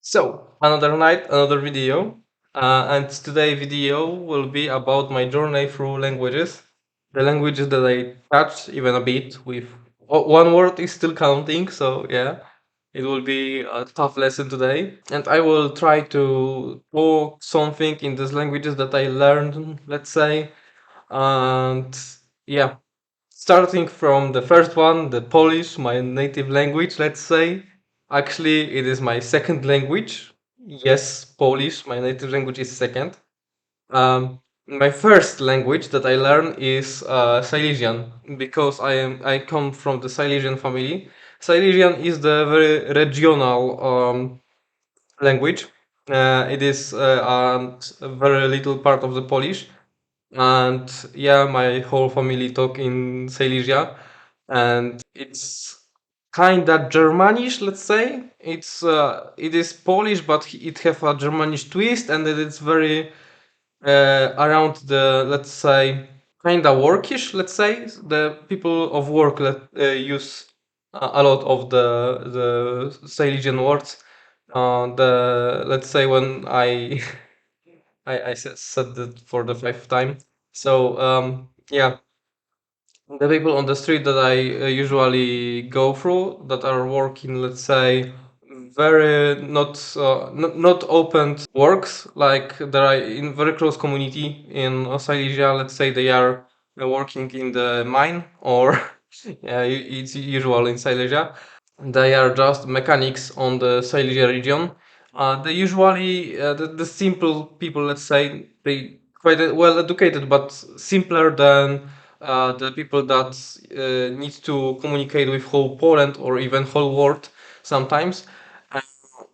So, another night, another video. And today video will be about my journey through languages. The languages that I touched even a bit with one word is still counting, so yeah, it will be a tough lesson today. And I will try to talk something in these languages that I learned, let's say. And yeah, starting from the first one, the Polish, my native language, let's say. Actually, it is my second language. Yes, Polish, my native language is second. My first language that I learn is Silesian because I come from the Silesian family. Silesian is the very regional language. It is a very little part of the Polish, and yeah, my whole family talk in Silesia, and it's kind of Germanish, let's say. It is Polish, but it have a Germanish twist, and it is very around the, let's say, kind of workish. Let's say the people of work use a lot of the Silesian words. The let's say when I said that for the fifth time. So yeah, the people on the street that I usually go through that are working, let's say, very not opened works, like they are in very close community in Silesia. Let's say they are working in the mine or yeah, it's usual in Silesia. They are just mechanics on the Silesia region. They usually the simple people, let's say, they quite well educated, but simpler than the people that need to communicate with whole Poland or even whole world sometimes. Uh,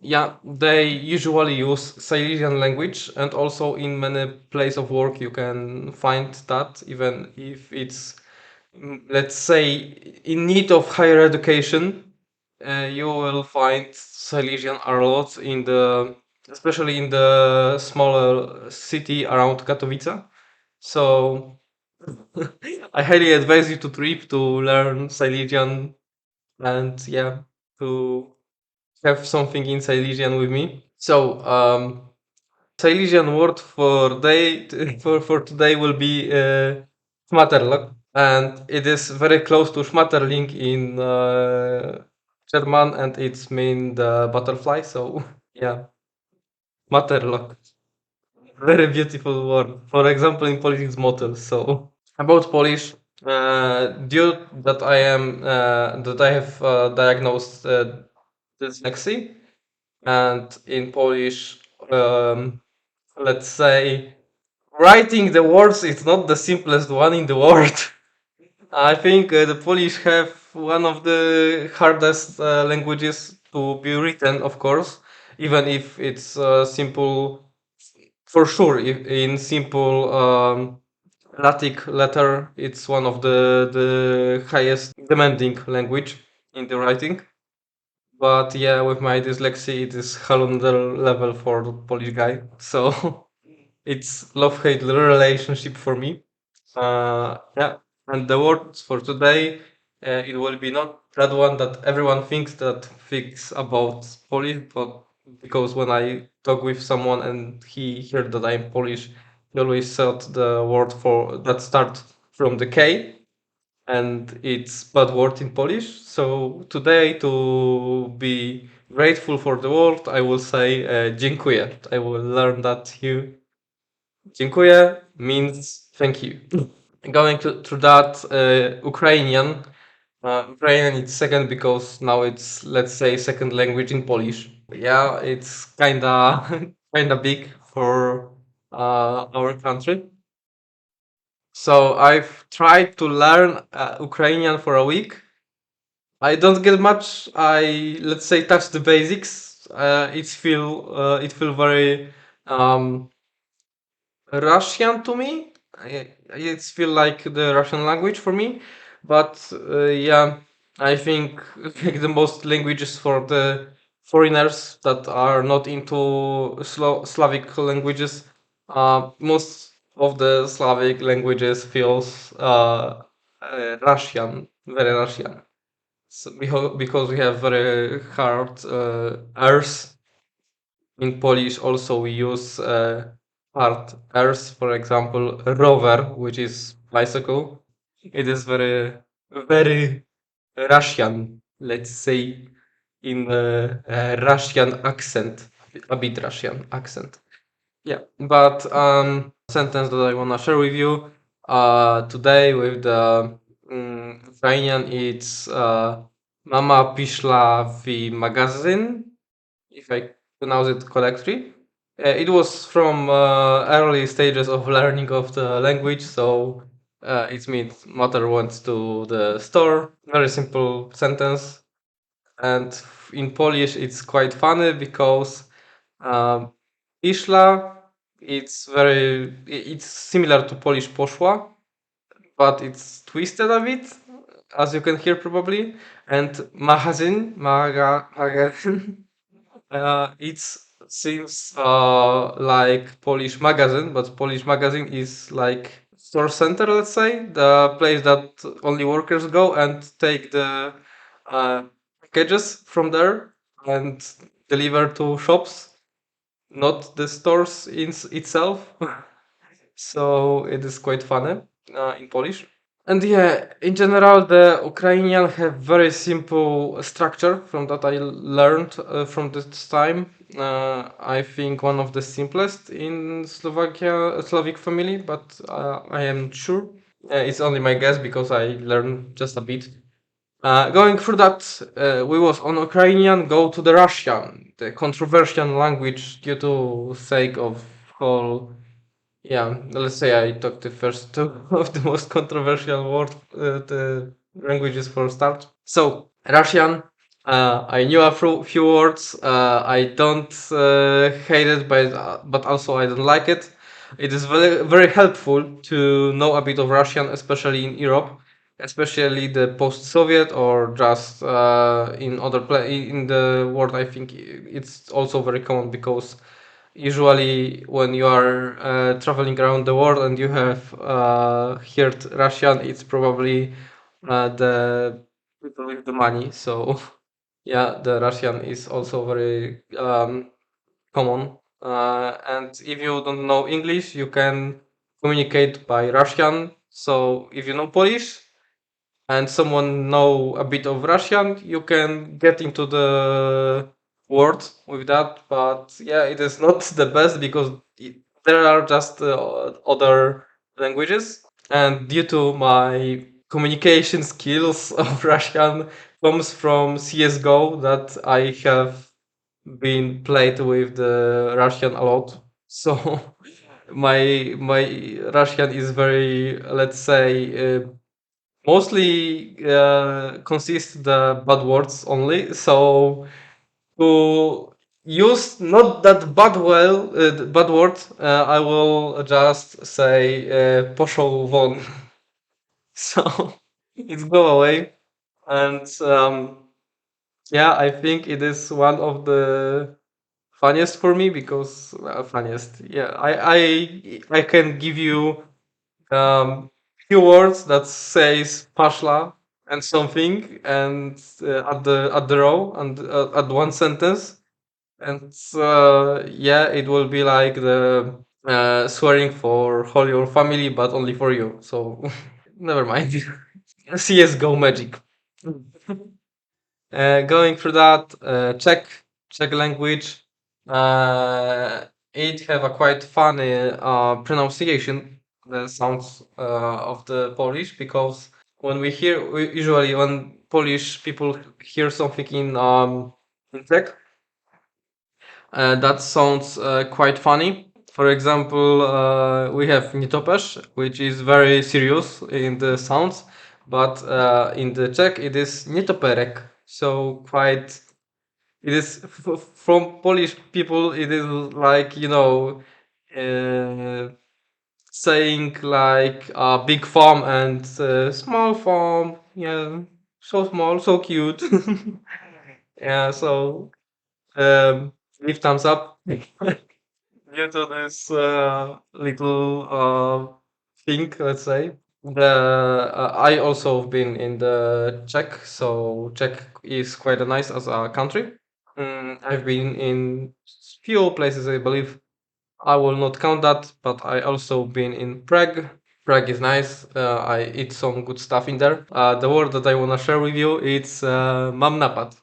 yeah, they usually use Silesian language, and also in many places of work you can find that, even if it's let's say in need of higher education, you will find Silesian a lot in the, especially in the smaller city around Katowice. So I highly advise you to trip to learn Silesian and yeah, to have something in Silesian with me. So Silesian word for day for today will be Schmetterling, and it is very close to Schmetterling in German, and it's mean the butterfly. So yeah, Schmetterling, very beautiful word. For example, in Polish it's motel. So about Polish, due that I have diagnosed dyslexia, and in Polish, let's say writing the words is not the simplest one in the world. I think the Polish have one of the hardest languages to be written, of course, even if it's simple, for sure, if in simple Latin letter, it's one of the highest demanding language in the writing. But yeah, with my dyslexia, it is hell on the level for the Polish guy. So it's love-hate relationship for me. Yeah, and the words for today, it will be not that one that everyone thinks about Polish, but because when I talk with someone and he heard that I'm Polish, he always said the word for that start from the K, and it's bad word in Polish. So today, to be grateful for the word, I will say dziękuję. I will learn that here. Dziękuję means thank you. Going through that, Ukrainian. Ukrainian is second because now it's, let's say, second language in Polish. Yeah, it's kinda kinda big for our country. So I've tried to learn Ukrainian for a week. I don't get much. I, let's say, touch the basics. It feel very um, Russian to me. It's feel like the Russian language for me, but yeah, I think like the most languages for the foreigners that are not into Slavic languages. Most of the Slavic languages feels Russian, very Russian. So because we have very hard R's in Polish also we use hard R's, for example, rower, which is bicycle. It is very Russian, let's say, in Russian accent, a bit Russian accent. Yeah, but sentence that I wanna share with you today with the Ukrainian, it's Mama piszła w magazyn, if I pronounce it correctly. It was from early stages of learning of the language, so it means mother went to the store. Very simple sentence, and in Polish it's quite funny because um, Piszla, it's similar to Polish poszła, but it's twisted a bit, as you can hear probably. And magazyn, it seems like Polish magazine, but Polish magazine is like store center, let's say, the place that only workers go and take the uh, packages from there and deliver to shops, not the stores itself. So it is quite funny in Polish. And yeah, in general, the Ukrainian have very simple structure from that I learned from this time. I think one of the simplest in Slavic family, but I am not sure. It's only my guess because I learned just a bit. Going through that, we was on Ukrainian, go to the Russian, the controversial language due to sake of whole. Yeah, let's say I took the first two of the most controversial the languages for start. So Russian, I knew a few words. I don't hate it, but also I don't like it. It is very helpful to know a bit of Russian, especially in Europe, especially the post-Soviet or just in in the world. I think it's also very common because usually when you are traveling around the world and you have heard Russian, it's probably the people with the money. So yeah, the Russian is also very common. And if you don't know English, you can communicate by Russian. So if you know Polish and someone know a bit of Russian, you can get into the word with that. But yeah, it is not the best because there are just other languages, and due to my communication skills of Russian comes from CS:GO that I have been played with the Russian a lot. So my Russian is very, let's say, mostly consists the bad words only. So to use not that bad word, I will just say poszło won. So it's go away, and yeah, I think it is one of the funniest for me because funniest. Yeah, I can give you few words that says pashla and something and at the row and at one sentence, and yeah, it will be like the swearing for whole your family but only for you, so never mind. CS:GO magic. Going through that, Czech language, it have a quite funny pronunciation, the sounds of the Polish, because usually when Polish people hear something in Czech, that sounds quite funny. For example, we have nitopesz, which is very serious in the sounds, but in the Czech it is nitoperek. So quite, it is from Polish people. It is like, uh, saying like a big farm and small farm. Yeah, so small, so cute. Yeah, so give thumbs up due to this little thing, let's say. I also have been in the Czech, so Czech is quite nice as a country. I've been in few places, I believe. I will not count that, but I also been in Prague. Prague is nice. I eat some good stuff in there. The word that I wanna share with you, it's mam napad.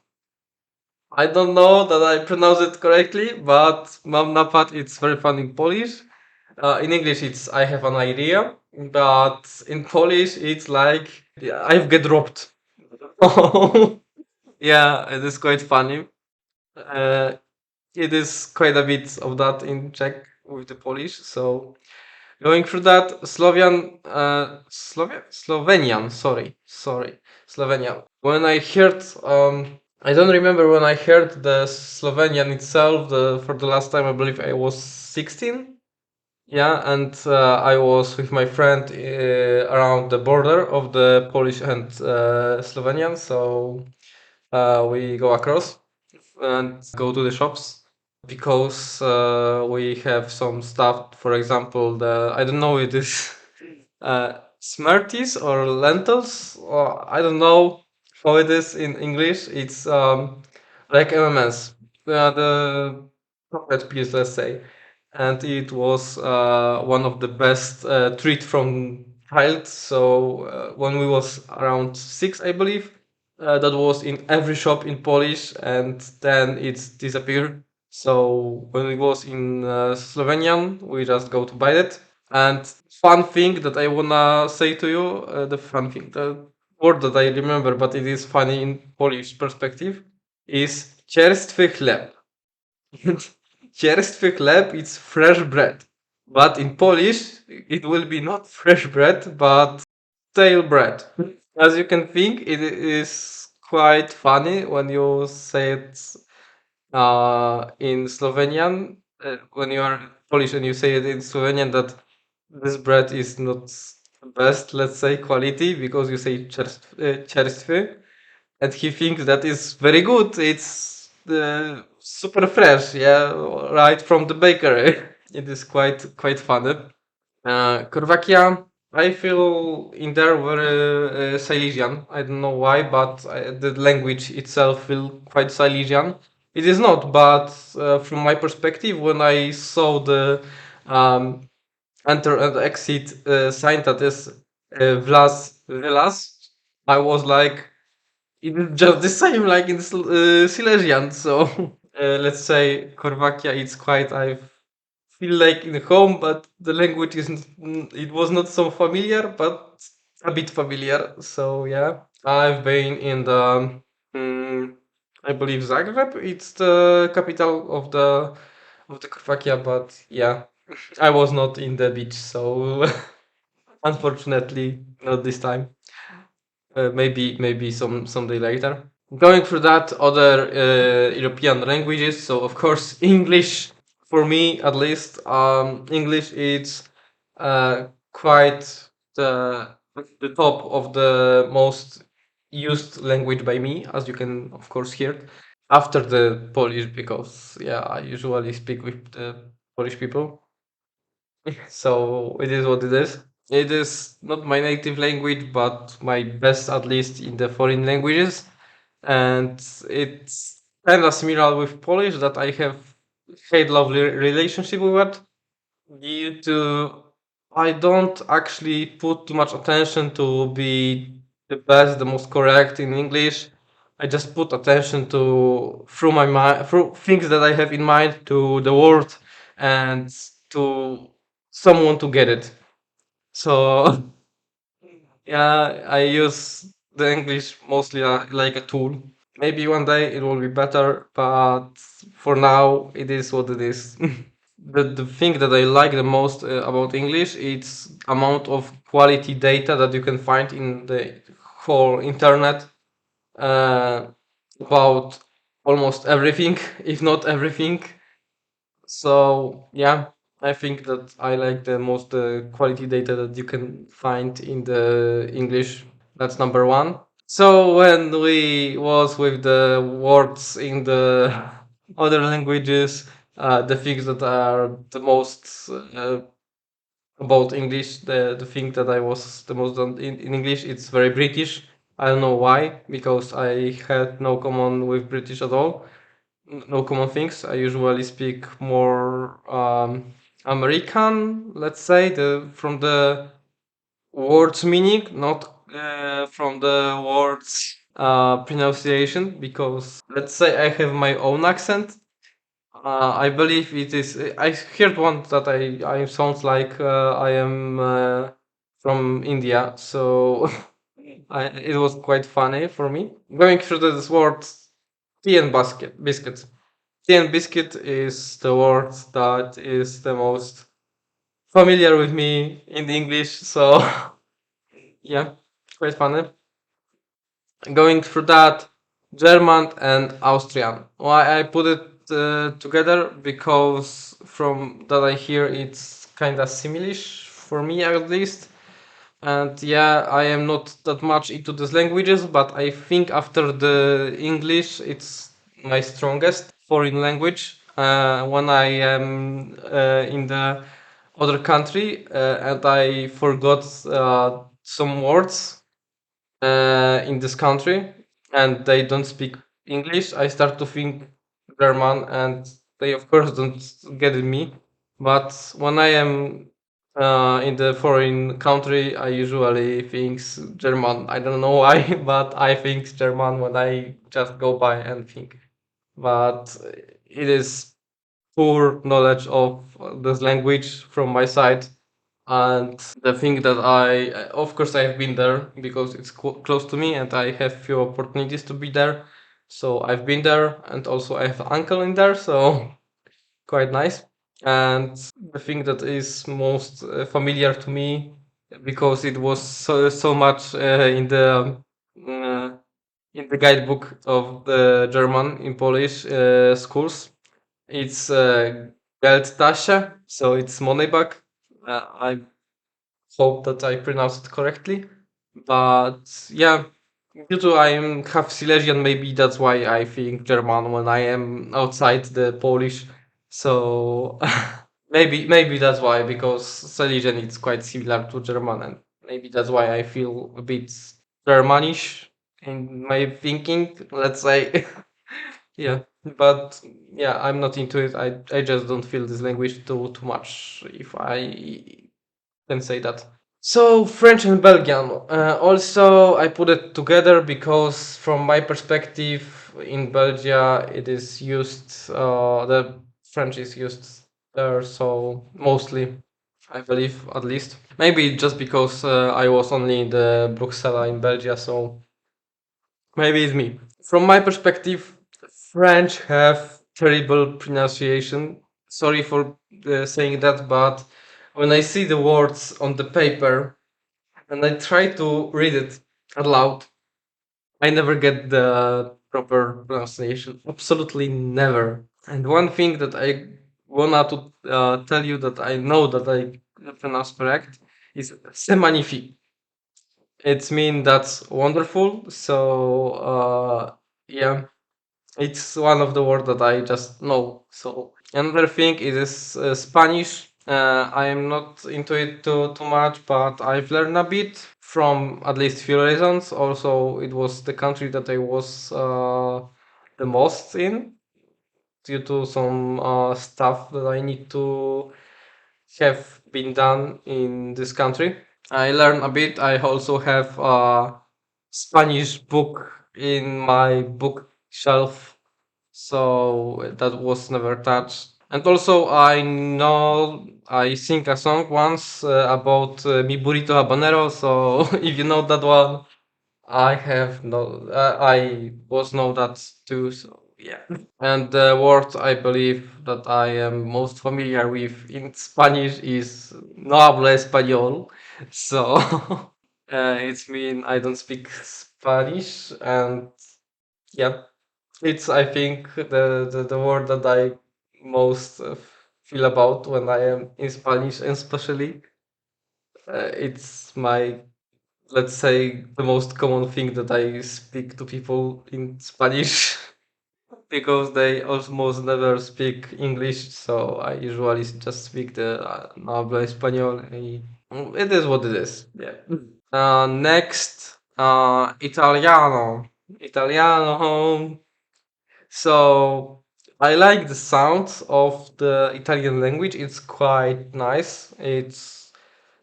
I don't know that I pronounce it correctly, but mam napad, it's very fun in Polish. In English, it's I have an idea, but in Polish, it's like yeah, I've get robbed. Yeah, it is quite funny. Uh, it is quite a bit of that in Czech with the Polish. So going through that, Slovenian. Sorry, Slovenian. When I heard, I don't remember when I heard the Slovenian itself. For the last time, I believe I was 16. Yeah, and I was with my friend around the border of the Polish and Slovenian. So we go across and go to the shops because we have some stuff. For example, the I don't know it is smarties or lentils, or I don't know how it is in English. It's like MMS, the chocolate piece, let's say, and it was one of the best treat from child. So when we was around 6, I believe, that was in every shop in Polish, and then it's disappeared. So when it was in Slovenian, we just go to buy it. And fun thing that I wanna say to you, the word that I remember, but it is funny in Polish perspective, is czerstwy chleb. Czerstwy chleb is fresh bread, but in Polish it will be not fresh bread, but stale bread. As you can think, it is quite funny when you say it in Slovenian, when you are Polish and you say it in Slovenian that this bread is not the best, let's say, quality because you say czerstwy, and he thinks that is very good. It's super fresh, yeah, right from the bakery. It is quite funny. Slovakia, I feel in there very Silesian. I don't know why, but the language itself feel quite Silesian. It is not, but from my perspective, when I saw the um, enter and exit sign that is Vlas Vilas, I was like, it is just the same like in Silesian. So let's say Slovakia, it's quite I feel like in home, but the language isn't. It was not so familiar, but a bit familiar. So yeah, I've been in the. mm, I believe Zagreb. It's the capital of the Slovakia, but yeah, I was not in the beach, so unfortunately not this time. Maybe someday later. Going through that, other European languages. So of course English, for me at least, English is quite the top of the most used language by me, as you can of course hear. After the Polish, because yeah, I usually speak with the Polish people. So it is what it is. It is not my native language, but my best, at least in the foreign languages. And it's kind of similar with Polish that I have hate lovely relationship with it due to I don't actually put too much attention to be the best, the most correct in English. I just put attention to through my mind, through things that I have in mind to the word and to someone to get it. So yeah, I use the English mostly like a tool. Maybe one day it will be better, but for now it is what it is. The thing that I like the most about English it's amount of quality data that you can find in the whole internet uh, about almost everything, if not everything. So yeah, I think that I like the most quality data that you can find in the English. That's number one. So when we was with the words in the other languages, the things that are the most about English, the thing that I was the most on in English, it's very British. I don't know why, because I had no common with British at all. no common things. I usually speak more American, let's say, the from the words meaning, not from the words pronunciation, because let's say I have my own accent. I believe it is. I heard one that I sound like I am from India, so it was quite funny for me going through this word tea and basket biscuit. Tea and biscuit is the word that is the most familiar with me in the English. So yeah, quite funny. Going through that, German and Austrian. Why I put it together, because from that I hear it's kind of similish for me at least. And yeah, I am not that much into these languages, but I think after the English, it's my strongest foreign language. When I am in the other country and I forgot some words in this country and they don't speak English, I start to think German, and they of course don't get me. But when I am in the foreign country, I usually think German. I don't know why, but I think German when I just go by and think. But it is poor knowledge of this language from my side. And the thing that of course, I have been there because it's close to me and I have few opportunities to be there. So I've been there, and also I have an uncle in there, so quite nice. And the thing that is most familiar to me, because it was so much uh, in the guidebook of the German in Polish schools, it's Geldtasche, so it's money bag. I hope that I pronounced it correctly. But yeah, due to I am half Silesian, maybe that's why I think German when I am outside the Polish. So maybe that's why, because Silesian is quite similar to German, and maybe that's why I feel a bit Germanish in my thinking. Let's say, yeah. But yeah, I'm not into it. I just don't feel this language too much, if I can say that. So French and Belgian. Also, I put it together because, from my perspective, in Belgium it is used. The French is used there, so mostly, I believe, at least. Maybe just because I was only in the Bruxelles in Belgium, so maybe it's me. From my perspective, French have terrible pronunciation. Sorry for saying that, but when I see the words on the paper and I try to read it aloud, I never get the proper pronunciation. Absolutely never. And one thing that I wanna to tell you that I know that I pronounce correct is c'est magnifique. It's mean that's wonderful. So yeah, it's one of the words that I just know. So another thing is Spanish. I am not into it too much, but I've learned a bit from at least few reasons. Also, it was the country that I was the most in, due to some stuff that I need to have been done in this country. I learned a bit. I also have a Spanish book in my bookshelf, so that was never touched. And also, I know I sing a song once about Mi Burrito Habanero. So if you know that one, I have no, I was know that too. So yeah. And the word I believe that I am most familiar with in Spanish is no hablo español. So it's mean I don't speak Spanish, and yeah, it's, I think, the word that I most feel about when I am in Spanish, and especially it's my, let's say, the most common thing that I speak to people in Spanish because they almost never speak English, so I usually just speak the no hablo español. It is what it is. Yeah. Next, Italiano. Italiano. So I like the sound of the Italian language. It's quite nice. It's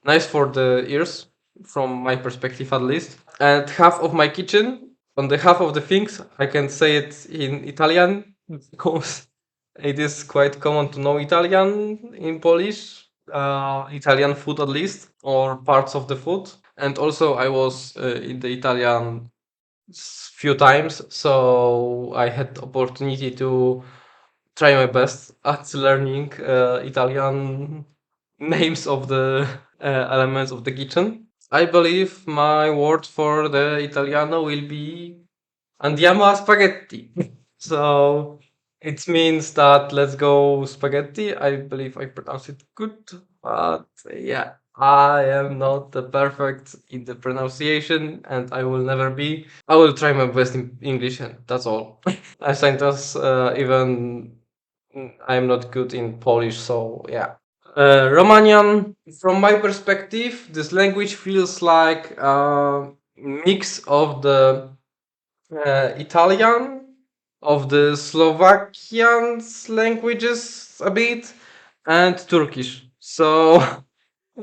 nice for the ears, from my perspective at least. And half of my kitchen, on the half of the things, I can say it in Italian because it is quite common to know Italian in Polish, Italian food at least, or parts of the food. And also, I was in the Italian few times, so I had opportunity to try my best at learning Italian names of the elements of the kitchen. I believe my word for the Italiano will be andiamo a spaghetti. So it means that let's go spaghetti. I believe I pronounce it good, but yeah, I am not the perfect in the pronunciation, and I will never be. I will try my best in English, and that's all. I think that's even I'm not good in Polish, so yeah. Romanian, from my perspective, this language feels like a mix of the Italian, of the Slovakian languages a bit, and Turkish. So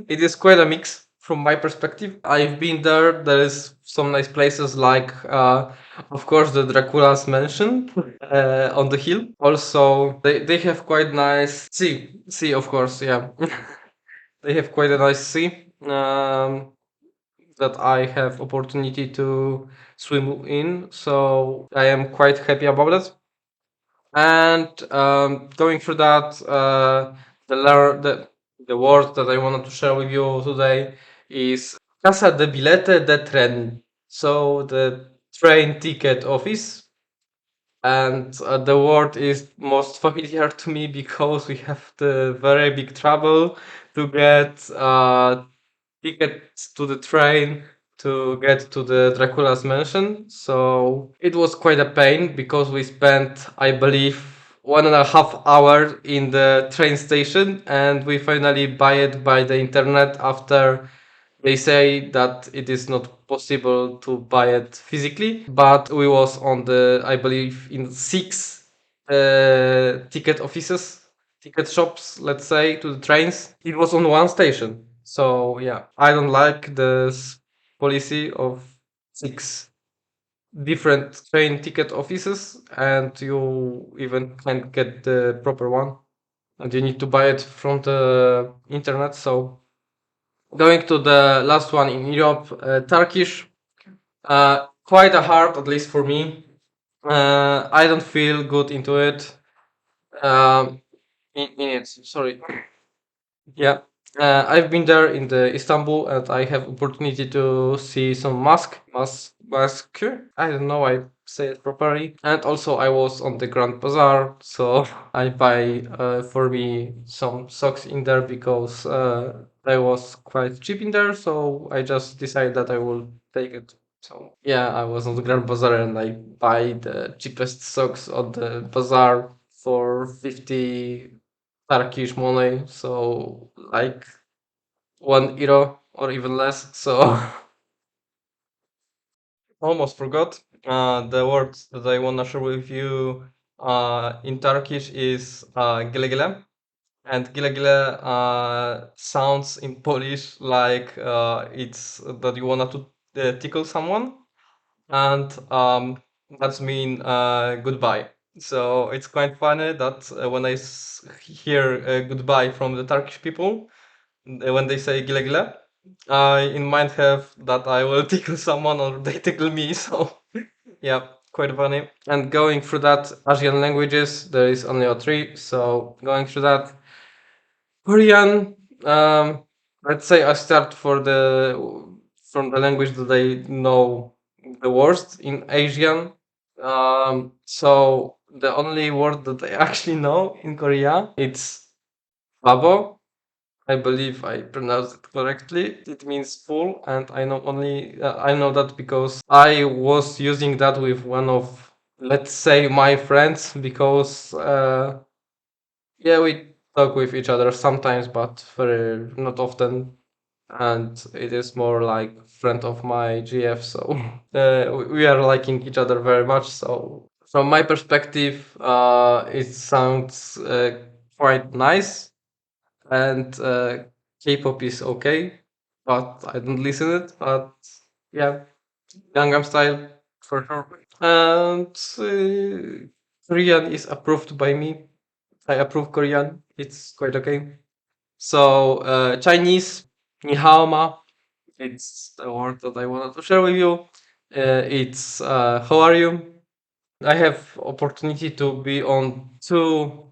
it is quite a mix from my perspective. I've been there. There is some nice places like, of course, the Dracula's mansion on the hill. Also, they have quite nice sea, of course, yeah. They have quite a nice sea. That I have opportunity to swim in, so I am quite happy about it. And going through that, the word that I wanted to share with you today is Casa de Bilete de Tren, so the train ticket office. And the word is most familiar to me because we have the very big trouble to get tickets to the train to get to the Dracula's mansion. So it was quite a pain because we spent, I believe, 1.5 hours in the train station, and we finally buy it by the internet after they say that it is not possible to buy it physically. But we was on the, I believe, in six ticket offices, ticket shops, let's say, to the trains. It was on one station. So yeah, I don't like this policy of six different train ticket offices, and you even can't get the proper one, and you need to buy it from the internet. So going to the last one in Europe, Turkish, quite a hard, at least for me. I don't feel good into it. In it, sorry. Yeah, I've been there in the Istanbul, and I have opportunity to see some mask. I don't know I say it properly. And also I was on the Grand Bazar, so I buy for me some socks in there because I was quite cheap in there. So I just decided that I will take it. So yeah, I was on the Grand Bazaar and I buy the cheapest socks on the bazaar for 50 Turkish money, so like €1 or even less. So almost forgot. The word that I wanna share with you in Turkish is gile gile, and gile gile sounds in Polish like it's that you wanna to tickle someone, and that's mean goodbye. So it's quite funny that when I hear goodbye from the Turkish people, when they say gile gile, I in mind have that I will tickle someone or they tickle me. So yeah, quite funny. And going through that Asian languages, there is only a three. So going through that, Korean. Let's say I start for the from the language that I know the worst in Asian. So the only word that I actually know in Korea it's babo. I believe I pronounced it correctly. It means full, and I know that because I was using that with one of, let's say, my friends, because yeah, we talk with each other sometimes, but very not often, and it is more like friend of my GF. So we are liking each other very much. So From my perspective, it sounds quite nice, and K-pop is okay, but I don't listen it. But yeah, Gangnam Style for sure. And Korean is approved by me. I approve Korean. It's quite okay. So Chinese, ni hao ma. It's the word that I wanted to share with you. It's how are you? I have opportunity to be on two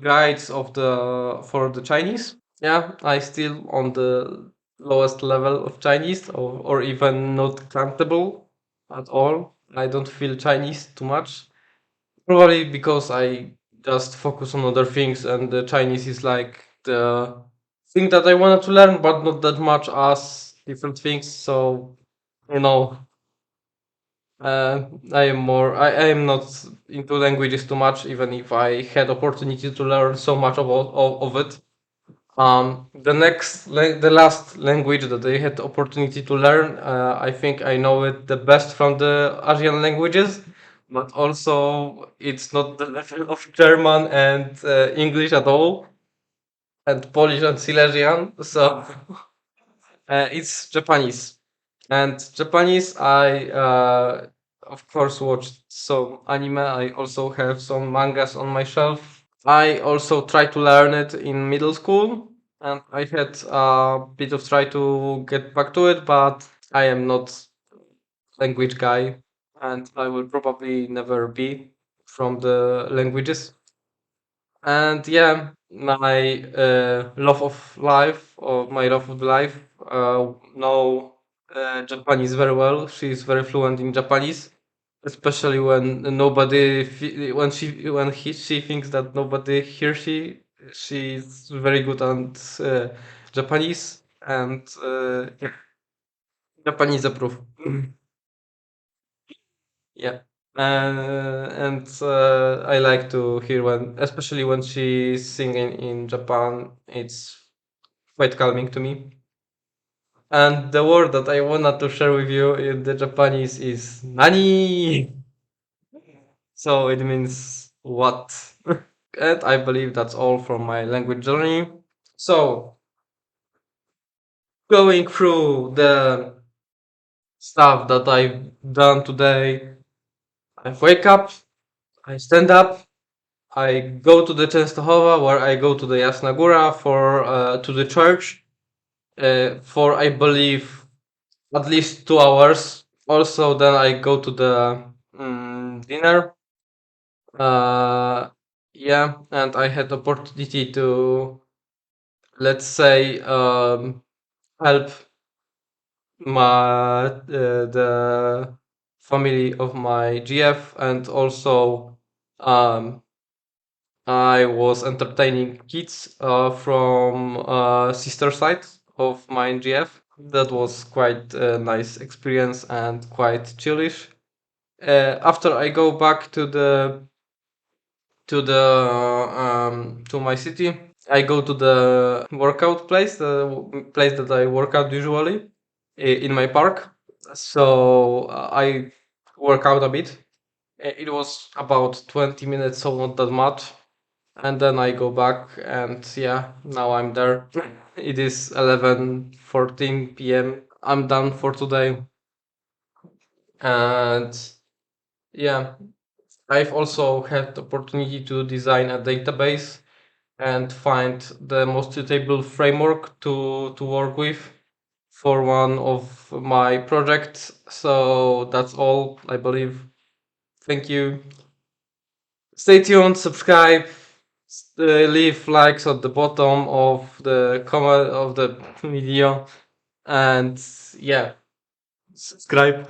guides of the for the Chinese. Yeah, I still on the lowest level of Chinese, or even not comfortable at all. I don't feel Chinese too much. Probably because I just focus on other things, and the Chinese is like the thing that I wanted to learn, but not that much as different things. So you know, I am not into languages too much, even if I had opportunity to learn so much of it. The last language that I had the opportunity to learn, I think I know it the best from the Asian languages, but also it's not the level of German and English at all, and Polish and Silesian. So it's Japanese. And Japanese, I of course watched some anime. I also have some mangas on my shelf. I also tried to learn it in middle school, and I had a bit of try to get back to it, but I am not language guy, and I will probably never be from the languages. And yeah, my love of life, or my love of life, know Japanese very well. She is very fluent in Japanese, especially when she thinks that nobody hears she's very good at Japanese, and yeah, Japanese approve. Yeah. And I like to hear when, especially when she's singing in Japan, it's quite calming to me. And the word that I wanted to share with you in the Japanese is nani. So it means what? And I believe that's all from my language journey. So going through the stuff that I've done today, I wake up, I stand up, I go to the Częstochowa, where I go to the Jasna Góra for to the church for, I believe, at least 2 hours. Also, then I go to the dinner. Uh, yeah, and I had opportunity to, let's say, help the family of my GF, and also um, I was entertaining kids from sister side of my GF. That was quite a nice experience and quite chillish. After I go back to my city, I go to the workout place, the place that I work out usually in my park. So I work out a bit. It was about 20 minutes, so not that much. And then I go back, and yeah, now I'm there. It is 11:14 p.m. I'm done for today. And yeah, I've also had the opportunity to design a database and find the most suitable framework to work with for one of my projects. So that's all, I believe. Thank you. Stay tuned, subscribe, leave likes at the bottom of the comment of the video, and yeah, subscribe.